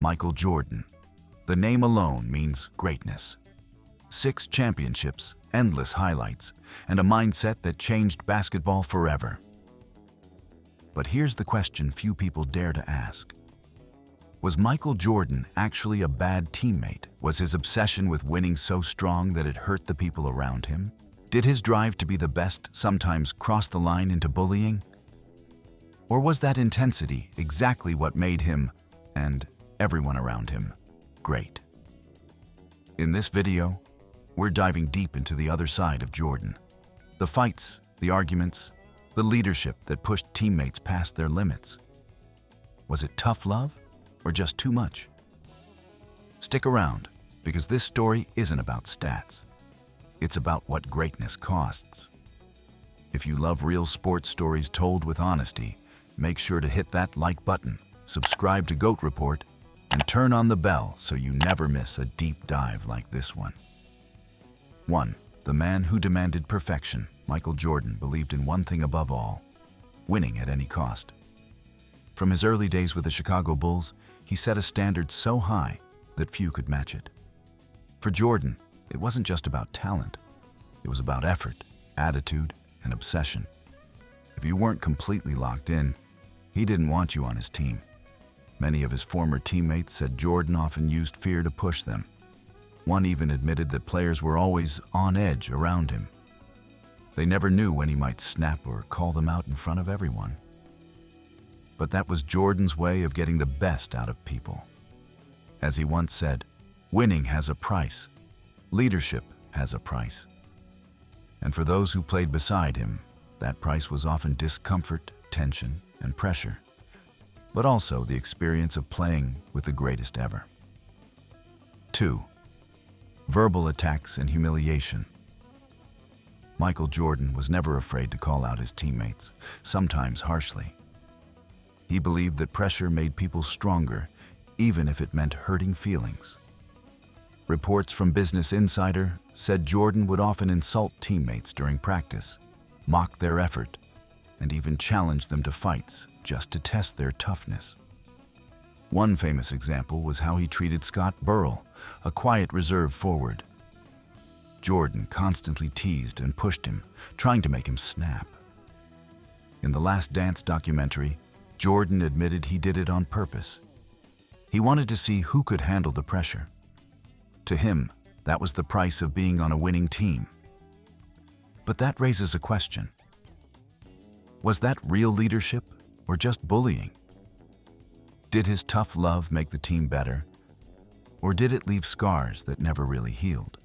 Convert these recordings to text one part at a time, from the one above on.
Michael Jordan. The name alone means greatness. 6 championships, endless highlights, and a mindset that changed basketball forever. But here's the question few people dare to ask. Was Michael Jordan actually a bad teammate? Was his obsession with winning so strong that it hurt the people around him? Did his drive to be the best sometimes cross the line into bullying? Or was that intensity exactly what made him, and everyone around him, great? In this video, we're diving deep into the other side of Jordan. The fights, the arguments, the leadership that pushed teammates past their limits. Was it tough love or just too much? Stick around, because this story isn't about stats. It's about what greatness costs. If you love real sports stories told with honesty, make sure to hit that like button, subscribe to G.O.A.T Report, and turn on the bell so you never miss a deep dive like this one. 1. The man who demanded perfection. Michael Jordan believed in one thing above all: winning at any cost. From his early days with the Chicago Bulls, he set a standard so high that few could match it. For Jordan, it wasn't just about talent. It was about effort, attitude, and obsession. If you weren't completely locked in, he didn't want you on his team. Many of his former teammates said Jordan often used fear to push them. One even admitted that players were always on edge around him. They never knew when he might snap or call them out in front of everyone. But that was Jordan's way of getting the best out of people. As he once said, winning has a price. Leadership has a price. And for those who played beside him, that price was often discomfort, tension, and pressure, but also the experience of playing with the greatest ever. 2. Verbal attacks and humiliation. Michael Jordan was never afraid to call out his teammates, sometimes harshly. He believed that pressure made people stronger, even if it meant hurting feelings. Reports from Business Insider said Jordan would often insult teammates during practice, mock their effort, and even challenge them to fights just to test their toughness. One famous example was how he treated Scott Burrell, a quiet reserve forward. Jordan constantly teased and pushed him, trying to make him snap. In The Last Dance documentary, Jordan admitted he did it on purpose. He wanted to see who could handle the pressure. To him, that was the price of being on a winning team. But that raises a question. Was that real leadership or just bullying? Did his tough love make the team better, or did it leave scars that never really healed?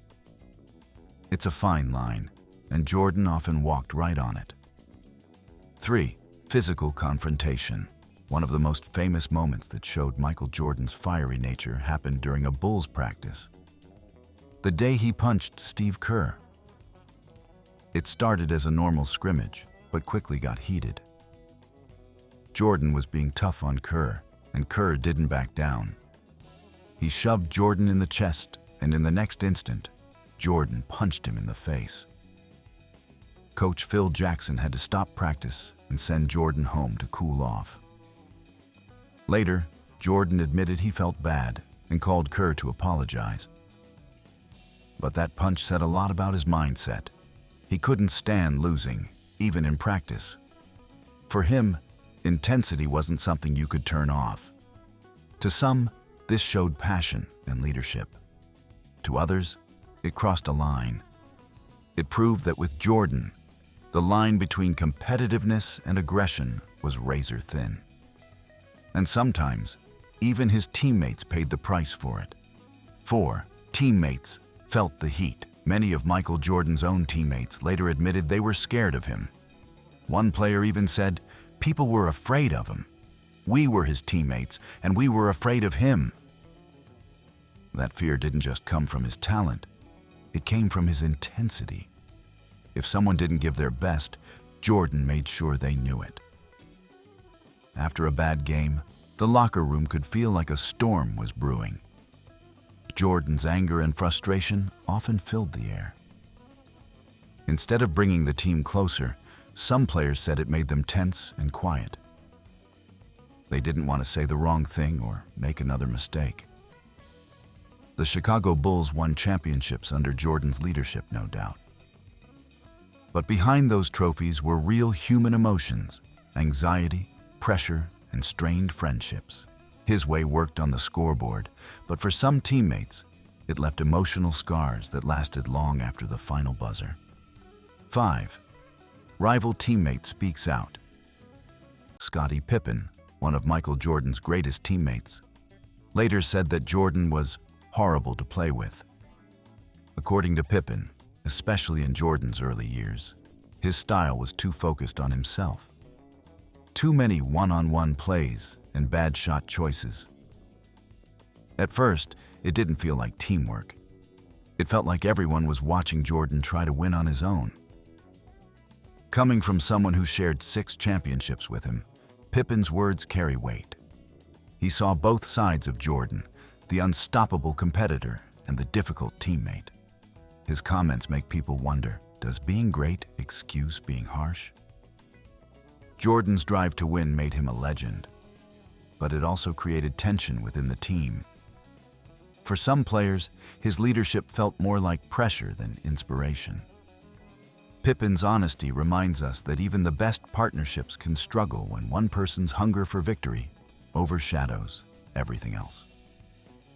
It's a fine line, and Jordan often walked right on it. 3. Physical confrontation. One of the most famous moments that showed Michael Jordan's fiery nature happened during a Bulls practice. The day he punched Steve Kerr. It started as a normal scrimmage, but quickly got heated. Jordan was being tough on Kerr, and Kerr didn't back down. He shoved Jordan in the chest, and in the next instant, Jordan punched him in the face. Coach Phil Jackson had to stop practice and send Jordan home to cool off. Later, Jordan admitted he felt bad and called Kerr to apologize. But that punch said a lot about his mindset. He couldn't stand losing, even in practice. For him, intensity wasn't something you could turn off. To some, this showed passion and leadership. To others, it crossed a line. It proved that with Jordan, the line between competitiveness and aggression was razor thin. And sometimes, even his teammates paid the price for it. 4. Teammates felt the heat. Many of Michael Jordan's own teammates later admitted they were scared of him. One player even said, "People were afraid of him. We were his teammates, and we were afraid of him." That fear didn't just come from his talent. It came from his intensity. If someone didn't give their best, Jordan made sure they knew it. After a bad game, the locker room could feel like a storm was brewing. Jordan's anger and frustration often filled the air. Instead of bringing the team closer, some players said it made them tense and quiet. They didn't want to say the wrong thing or make another mistake. The Chicago Bulls won championships under Jordan's leadership, no doubt. But behind those trophies were real human emotions, anxiety, pressure, and strained friendships. His way worked on the scoreboard, but for some teammates, it left emotional scars that lasted long after the final buzzer. 5. Rival teammate speaks out. Scottie Pippen, one of Michael Jordan's greatest teammates, later said that Jordan was horrible to play with. According to Pippen, especially in Jordan's early years, his style was too focused on himself. Too many one-on-one plays and bad shot choices. At first, it didn't feel like teamwork. It felt like everyone was watching Jordan try to win on his own. Coming from someone who shared 6 championships with him, Pippen's words carry weight. He saw both sides of Jordan, the unstoppable competitor and the difficult teammate. His comments make people wonder, does being great excuse being harsh? Jordan's drive to win made him a legend, but it also created tension within the team. For some players, his leadership felt more like pressure than inspiration. Pippen's honesty reminds us that even the best partnerships can struggle when one person's hunger for victory overshadows everything else.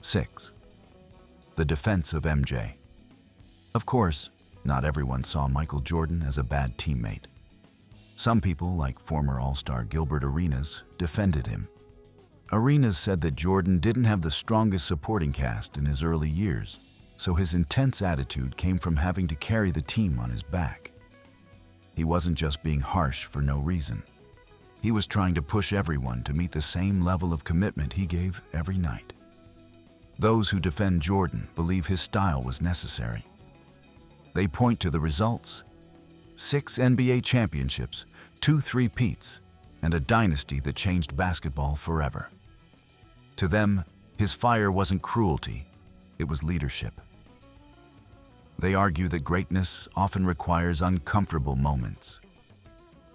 6. The defense of MJ. Of course, not everyone saw Michael Jordan as a bad teammate. Some people, like former All-Star Gilbert Arenas, defended him. Arenas said that Jordan didn't have the strongest supporting cast in his early years, so his intense attitude came from having to carry the team on his back. He wasn't just being harsh for no reason. He was trying to push everyone to meet the same level of commitment he gave every night. Those who defend Jordan believe his style was necessary. They point to the results: 6 NBA championships, 2 three-peats, and a dynasty that changed basketball forever. To them, his fire wasn't cruelty, it was leadership. They argue that greatness often requires uncomfortable moments.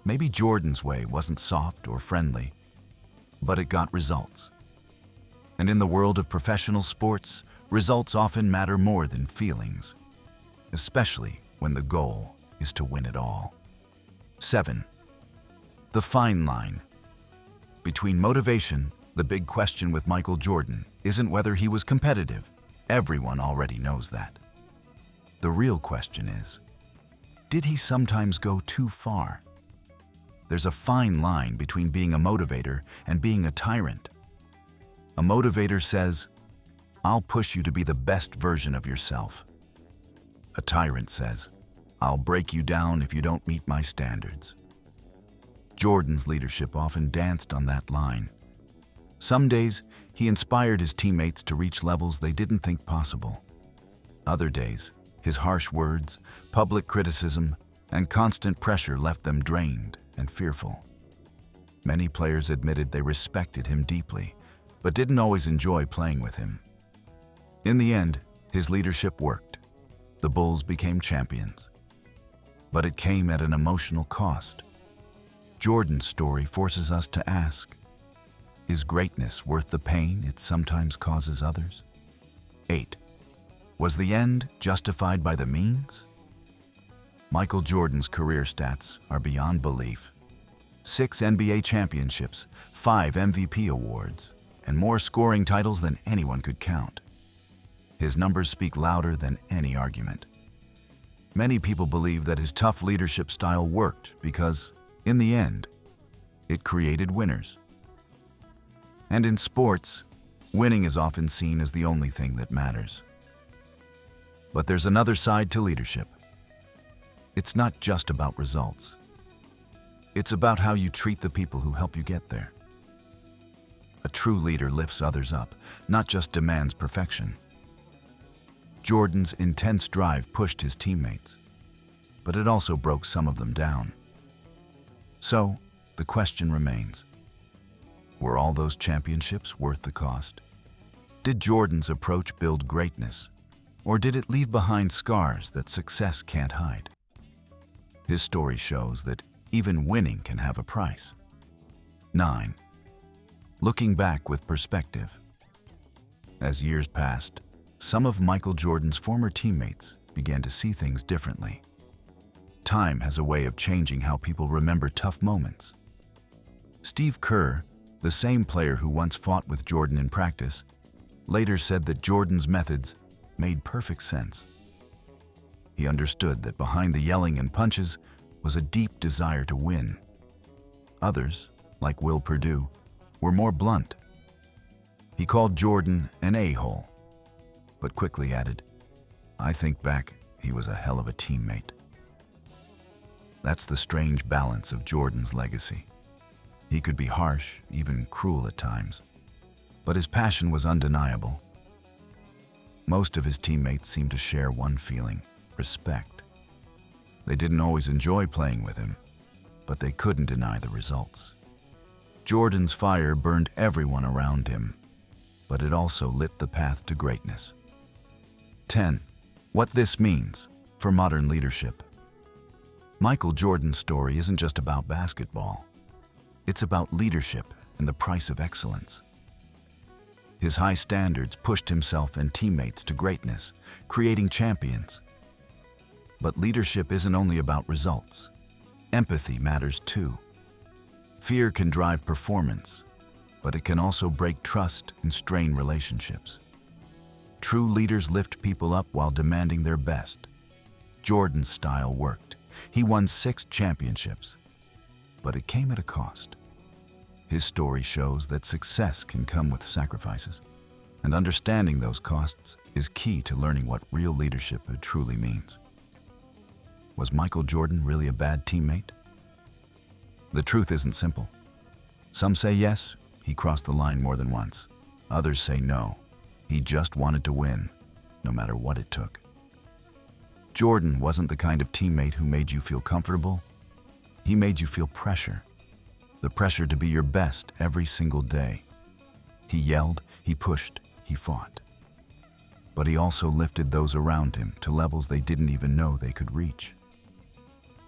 Maybe Jordan's way wasn't soft or friendly, but it got results. And in the world of professional sports, results often matter more than feelings, especially when the goal is to win it all. 7. The fine line. Between motivation, the big question with Michael Jordan isn't whether he was competitive. Everyone already knows that. The real question is, did he sometimes go too far? There's a fine line between being a motivator and being a tyrant. A motivator says, "I'll push you to be the best version of yourself." A tyrant says, "I'll break you down if you don't meet my standards." Jordan's leadership often danced on that line. Some days, he inspired his teammates to reach levels they didn't think possible. Other days, his harsh words, public criticism, and constant pressure left them drained and fearful. Many players admitted they respected him deeply, but didn't always enjoy playing with him. In the end, his leadership worked. The Bulls became champions. But it came at an emotional cost. Jordan's story forces us to ask, is greatness worth the pain it sometimes causes others? 8. Was the end justified by the means? Michael Jordan's career stats are beyond belief. 6 NBA championships, 5 MVP awards, and more scoring titles than anyone could count. His numbers speak louder than any argument. Many people believe that his tough leadership style worked because, in the end, it created winners. And in sports, winning is often seen as the only thing that matters. But there's another side to leadership. It's not just about results. It's about how you treat the people who help you get there. A true leader lifts others up, not just demands perfection. Jordan's intense drive pushed his teammates, but it also broke some of them down. So, the question remains, were all those championships worth the cost? Did Jordan's approach build greatness, or did it leave behind scars that success can't hide? His story shows that even winning can have a price. 9. Looking back with perspective. As years passed, some of Michael Jordan's former teammates began to see things differently. Time has a way of changing how people remember tough moments. Steve Kerr, the same player who once fought with Jordan in practice, later said that Jordan's methods made perfect sense. He understood that behind the yelling and punches was a deep desire to win. Others, like Will Perdue, were more blunt. He called Jordan an a-hole, but quickly added, "I think back, he was a hell of a teammate." That's the strange balance of Jordan's legacy. He could be harsh, even cruel at times, but his passion was undeniable. Most of his teammates seemed to share one feeling: respect. They didn't always enjoy playing with him, but they couldn't deny the results. Jordan's fire burned everyone around him, but it also lit the path to greatness. 10. What this means for modern leadership. Michael Jordan's story isn't just about basketball. It's about leadership and the price of excellence. His high standards pushed himself and teammates to greatness, creating champions. But leadership isn't only about results. Empathy matters too. Fear can drive performance, but it can also break trust and strain relationships. True leaders lift people up while demanding their best. Jordan's style worked. He won 6 championships, but it came at a cost. His story shows that success can come with sacrifices, and understanding those costs is key to learning what real leadership truly means. Was Michael Jordan really a bad teammate? The truth isn't simple. Some say yes, he crossed the line more than once. Others say no, he just wanted to win, no matter what it took. Jordan wasn't the kind of teammate who made you feel comfortable. He made you feel pressure. The pressure to be your best every single day. He yelled, he pushed, he fought. But he also lifted those around him to levels they didn't even know they could reach.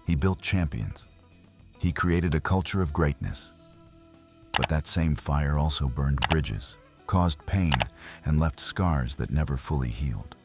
He built champions. He created a culture of greatness. But that same fire also burned bridges, caused pain, and left scars that never fully healed.